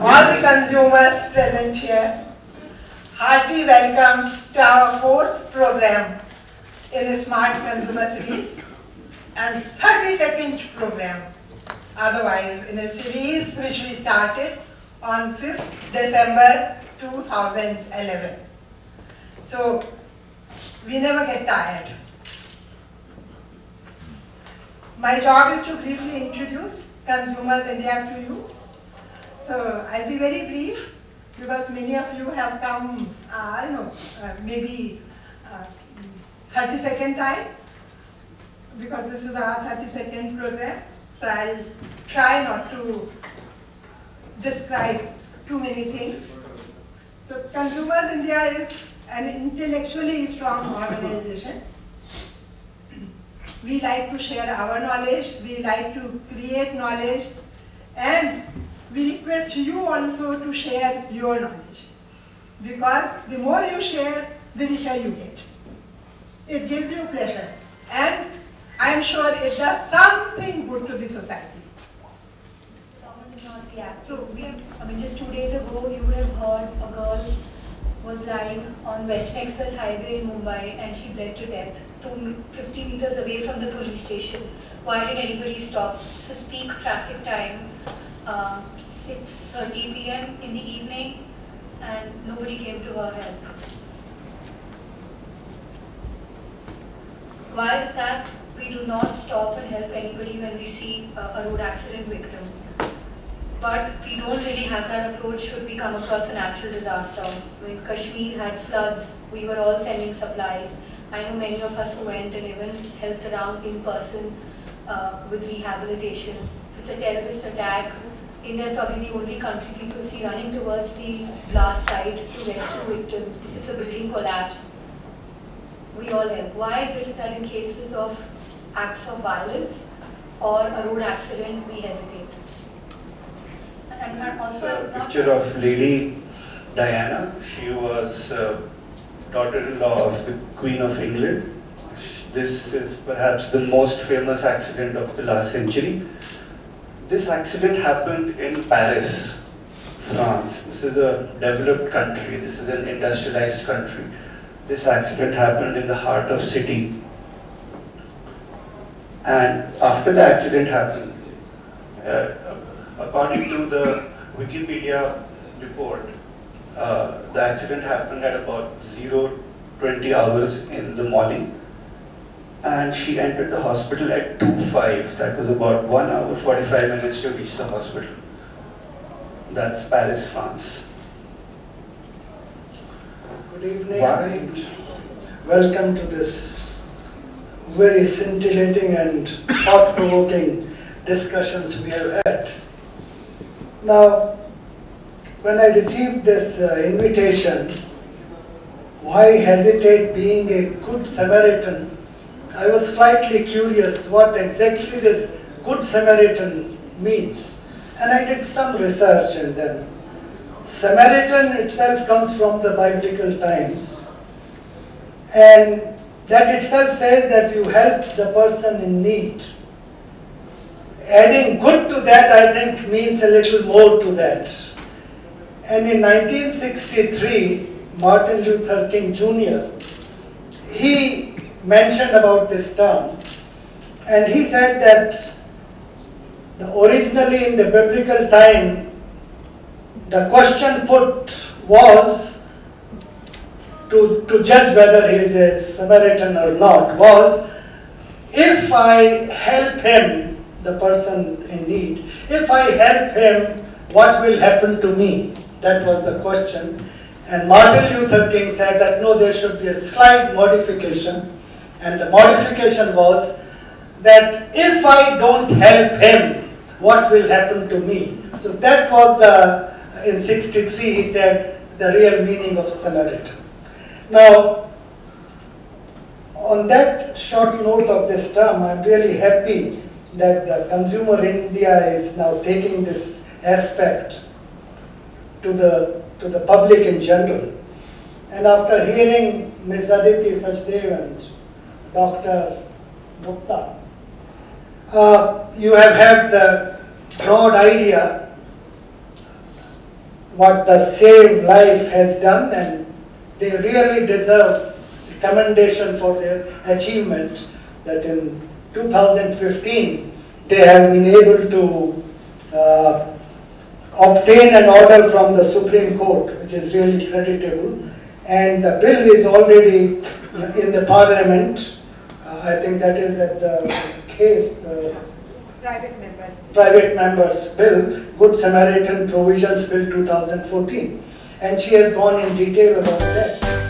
all the consumers present here. Hearty welcome to our 4th program in the Smart Consumer Series and 32nd program, otherwise in a series which we started on 5th December 2011. So we never get tired. My job is to briefly introduce Consumers India to you. So I'll be very brief because many of you have come, maybe 32nd time, because this is our 32nd program. So I'll try not to describe too many things. So Consumers India is an intellectually strong organization. We like to share our knowledge, we like to create knowledge, and we request you also to share your knowledge. Because the more you share, the richer you get. It gives you pleasure, and I am sure it does something good to the society. So just 2 days ago, you would have heard a girl was lying on Western Express Highway in Mumbai and she bled to death 50 meters away from the police station. Why did anybody stop? This is peak traffic time, 6:30 p.m. in the evening, and nobody came to her help. Why is that? We do not stop and help anybody when we see a road accident victim. But we don't really have that approach should we come across a natural disaster. When Kashmir had floods, we were all sending supplies. I know many of us who went and even helped around in person with rehabilitation. If it's a terrorist attack, India is probably the only country people see running towards the blast site to rescue victims. If it's a building collapse, we all help. Why is it that in cases of acts of violence or a road accident, we hesitate? And also a picture of Lady Diana. She was daughter-in-law of the Queen of England. This is perhaps the most famous accident of the last century. This accident happened in Paris, France. This is a developed country. This is an industrialized country. This accident happened in the heart of city. And after the accident happened, according to the Wikipedia report, the accident happened at about 0:20 hours in the morning, and she entered the hospital at 2:05. That was about 1 hour 45 minutes to reach the hospital. That's Paris, France. Good evening and welcome to this very scintillating and thought-provoking discussions we have had. Now, when I received this invitation, why hesitate being a good Samaritan? I was slightly curious what exactly this good Samaritan means. And I did some research, and then Samaritan itself comes from the biblical times. And that itself says that you help the person in need. Adding good to that, I think, means a little more to that. And in 1963, Martin Luther King Jr., he mentioned about this term, and he said that originally in the biblical time, the question put was, to judge whether he is a Samaritan or not, was, if I help him, the person in need, if I help him, what will happen to me? That was the question. And Martin Luther King said that no, there should be a slight modification. And the modification was that if I don't help him, what will happen to me? So that was in 63, he said, the real meaning of Samaritan. Now, on that short note of this term, I'm really happy that the Consumer India is now taking this aspect to the public in general. And after hearing Ms. Aditi, Sachdeva and Dr. Gupta, you have had the broad idea what the SaveLIFE has done, and they really deserve commendation for their achievement, that in 2015 they have been able to obtain an order from the Supreme Court, which is really creditable, and the bill is already in the Parliament. I think that is at the case, Private Members Bill, Good Samaritan Provisions Bill 2014, and she has gone in detail about that.